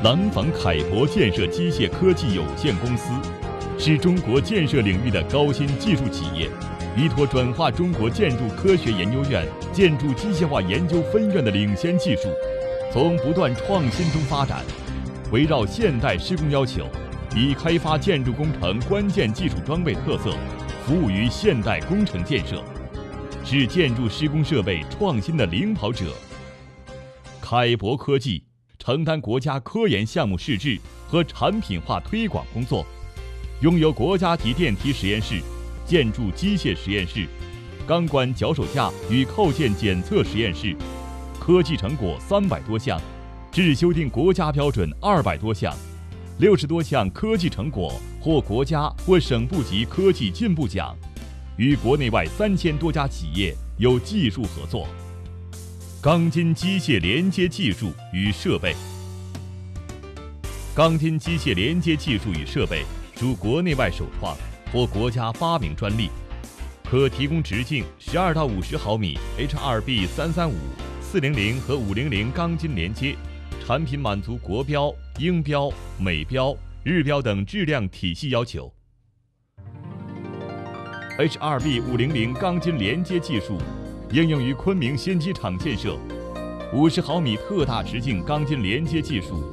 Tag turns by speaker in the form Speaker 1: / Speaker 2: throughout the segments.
Speaker 1: 廊坊凯博建设机械科技有限公司是中国建设领域的高新技术企业，依托转化中国建筑科学研究院建筑机械化研究分院的领先技术，从不断创新中发展，围绕现代施工要求，以开发建筑工程关键技术装备特色，服务于现代工程建设，是建筑施工设备创新的领跑者。凯博科技承担国家科研项目试制和产品化推广工作，拥有国家级电梯实验室、建筑机械实验室、钢管脚手架与扣件检测实验室，科技成果300多项，制修订国家标准200多项，60多项科技成果获国家或省部级科技进步奖，与国内外3000多家企业有技术合作。钢筋机械连接技术与设备。钢筋机械连接技术与设备属国内外首创，获国家发明专利，可提供直径12到50毫米 HRB 335、400和500钢筋连接，产品满足国标、英标、美标、日标等质量体系要求。HRB 500钢筋连接技术应用于昆明新机场建设，50毫米特大直径钢筋连接技术。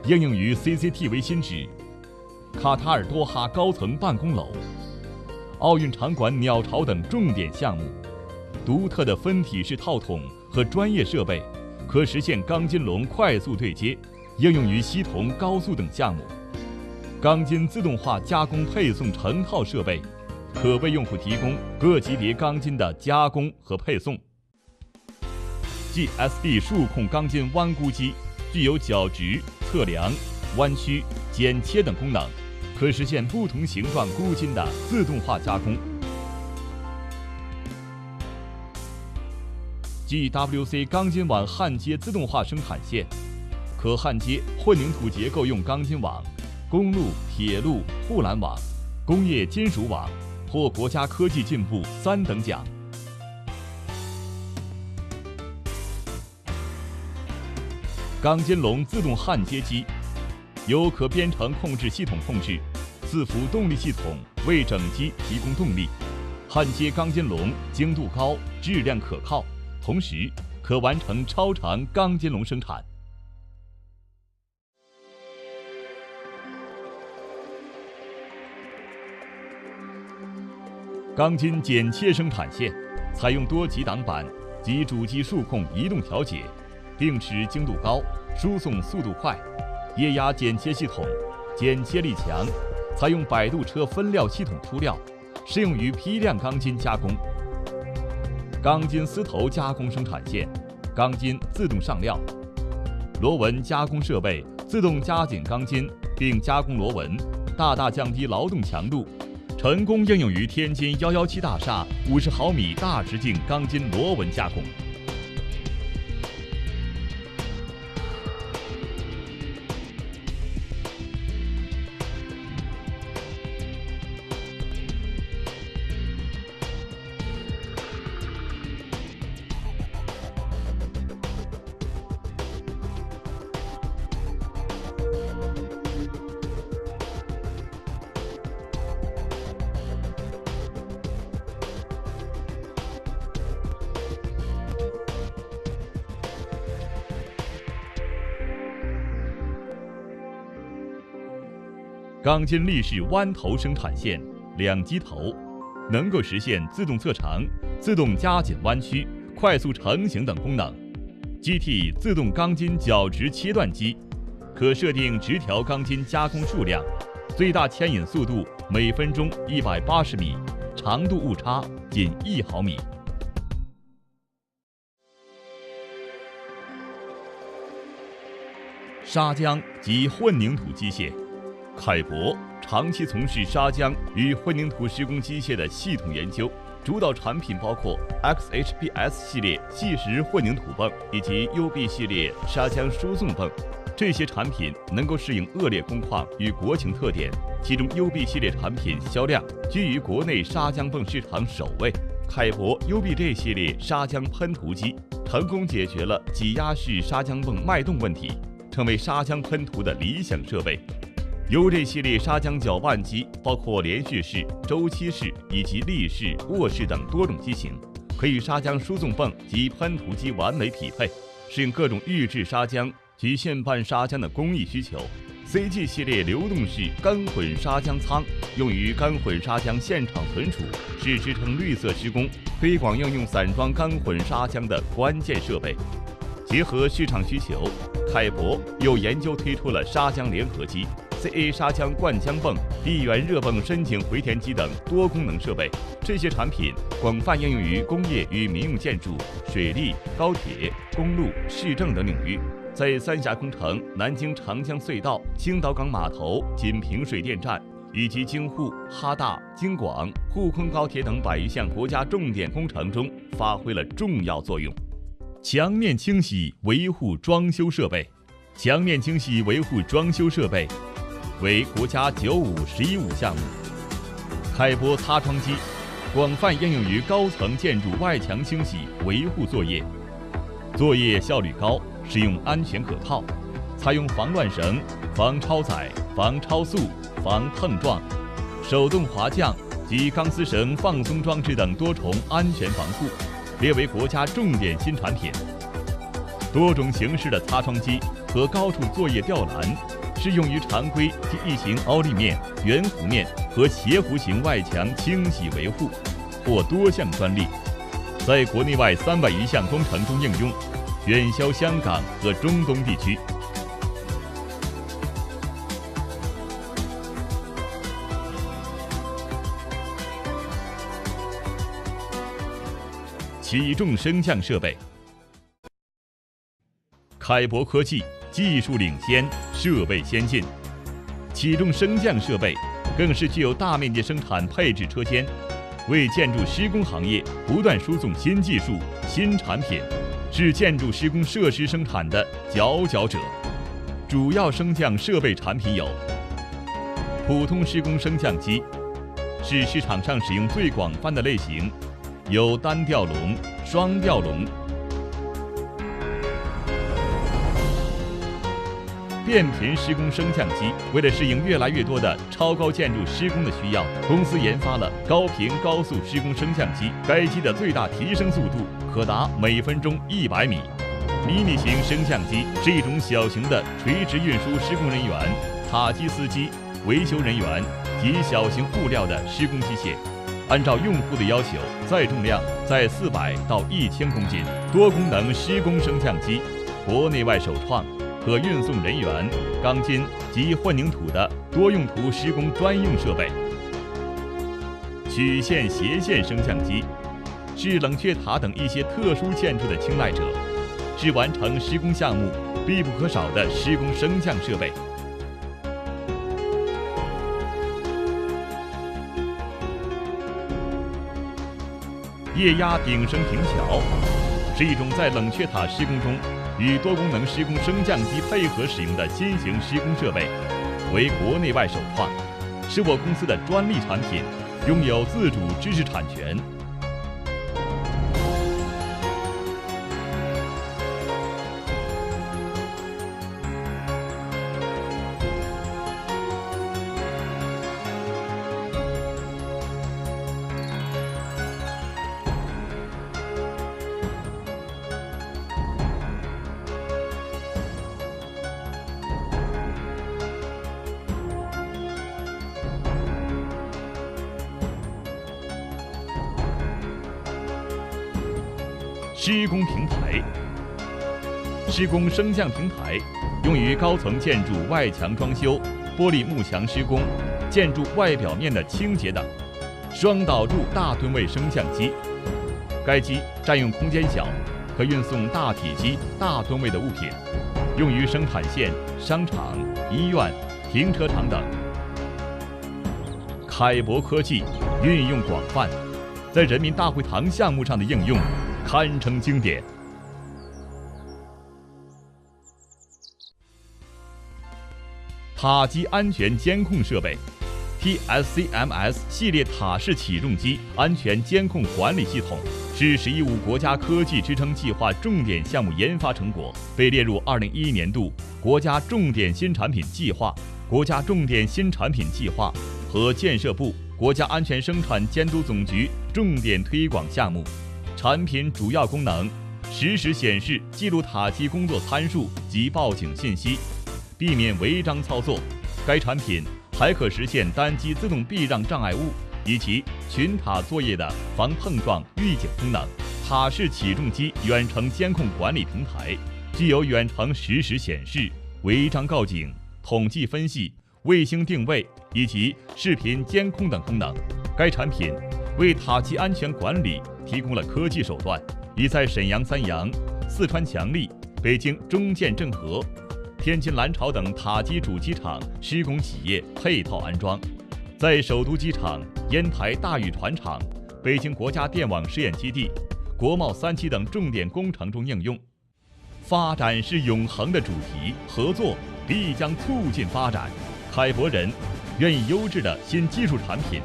Speaker 1: 应用于 CCTV 新址、卡塔尔多哈高层办公楼、奥运场馆鸟巢等重点项目。独特的分体式套筒和专业设备，可实现钢筋笼快速对接，应用于锡铜高速等项目。钢筋自动化加工配送成套设备，可为用户提供各级别钢筋的加工和配送。GSD 数控钢筋弯估机具有角直、测量、弯曲、剪切等功能，可实现不同形状箍筋的自动化加工。GWC 钢筋网焊接自动化生产线，可焊接混凝土结构用钢筋网、公路、铁路护栏网、工业金属网，获国家科技进步3等奖。钢筋笼自动焊接机由可编程控制系统控制，伺服动力系统为整机提供动力，焊接钢筋笼精度高，质量可靠，同时可完成超长钢筋笼生产。钢筋剪切生产线采用多级挡板及主机数控移动调节，定齿精度高，输送速度快，液压剪切系统，剪切力强，采用摆渡车分料系统出料，适用于批量钢筋加工。钢筋丝头加工生产线，钢筋自动上料，螺纹加工设备自动加紧钢筋并加工螺纹，大大降低劳动强度，成功应用于天津117大厦50毫米大直径钢筋螺纹加工。钢筋立式弯头生产线2机头，能够实现自动测长、自动加紧弯曲、快速成型等功能。机体自动钢筋角直切断机，可设定直条钢筋加工数量，最大牵引速度每分钟180米，长度误差仅1毫米。砂浆及混凝土机械，凯博长期从事砂浆与混凝土施工机械的系统研究，主导产品包括 XHPS 系列细石混凝土泵以及 UB 系列砂浆输送泵。这些产品能够适应恶劣工况与国情特点，其中 UB 系列产品销量居于国内砂浆泵市场首位。凯博 UBJ 系列砂浆喷涂机成功解决了挤压式砂浆泵脉动问题，成为砂浆喷涂的理想设备。UJ 系列砂浆搅拌机包括连续式、周期式以及立式、卧式等多种机型，可与砂浆输送泵及喷涂机完美匹配，适应各种预制砂浆及现拌砂浆的工艺需求。CG 系列流动式干混砂浆仓用于干混砂浆现场存储，是支撑绿色施工、推广应用散装干混砂浆的关键设备。结合市场需求，凯博又研究推出了砂浆联合机、CA 砂浆灌浆泵、地源热泵深井回填机等多功能设备。这些产品广泛应用于工业与民用建筑、水利、高铁、公路、市政等领域。在三峡工程、南京长江隧道、青岛港码头、锦屏水电站以及京沪、哈大、京广、沪昆高铁等100余项国家重点工程中发挥了重要作用。墙面清洗维护装修设备，墙面清洗维护装修设备为国家95-15项目。凯博擦窗机广泛应用于高层建筑外墙清洗维护作业，作业效率高，使用安全可靠，采用防乱绳、防超载、防超速、防碰撞、手动滑降及钢丝绳放松装置等多重安全防护，列为国家重点新产品。多种形式的擦窗机和高处作业吊篮适用于常规及异形凹立面、圆弧面和斜弧形外墙清洗维护，获多项专利，在国内外300余项工程中应用，远销香港和中东地区。起重升降设备，凯博科技技术领先，设备先进。起重升降设备更是具有大面积生产配置车间，为建筑施工行业不断输送新技术、新产品，是建筑施工设施生产的佼佼者。主要升降设备产品有：普通施工升降机，是市场上使用最广泛的类型，有单吊笼、双吊笼。变频施工升降机为了适应越来越多的超高建筑施工的需要，公司研发了高频高速施工升降机。该机的最大提升速度可达每分钟100米。迷你型升降机是一种小型的垂直运输施工人员、塔机司机、维修人员及小型物料的施工机械。按照用户的要求，载重量在400到1000公斤。多功能施工升降机，国内外首创，可运送人员、钢筋及混凝土的多用途施工专用设备。曲线斜线升降机是冷却塔等一些特殊建筑的青睐者，是完成施工项目必不可少的施工升降设备。液压顶升平桥是一种在冷却塔施工中与多功能施工升降机配合使用的新型施工设备，为国内外首创，是我公司的专利产品，拥有自主知识产权。施工平台，施工升降平台用于高层建筑外墙装修、玻璃幕墙施工、建筑外表面的清洁等。双导柱大吨位升降机，该机占用空间小，可运送大体积、大吨位的物品，用于生产线、商场、医院、停车场等。凯博科技运用广泛，在人民大会堂项目上的应用堪称经典。塔机安全监控设备 TSCMS 系列塔式起重机安全监控管理系统是“十一五”国家科技支撑计划重点项目研发成果，被列入2011年度国家重点新产品计划、国家重点新产品计划和建设部国家安全生产监督总局重点推广项目。产品主要功能：实时显示、记录塔机工作参数及报警信息，避免违章操作。该产品还可实现单机自动避让障碍物以及巡塔作业的防碰撞预警功能。塔式起重机远程监控管理平台具有远程实时显示、违章告警、统计分析、卫星定位以及视频监控等功能。该产品为塔机安全管理提供了科技手段，已在沈阳三阳、四川强力、北京中建正和、天津蓝潮等塔机主机厂施工企业配套安装，在首都机场、烟台大宇船厂、北京国家电网试验基地、国贸3期等重点工程中应用。发展是永恒的主题，合作必将促进发展。凯博人愿以优质的新技术产品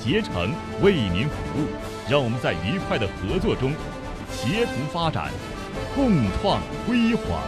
Speaker 1: 竭诚为民服务，让我们在愉快的合作中协同发展，共创辉煌。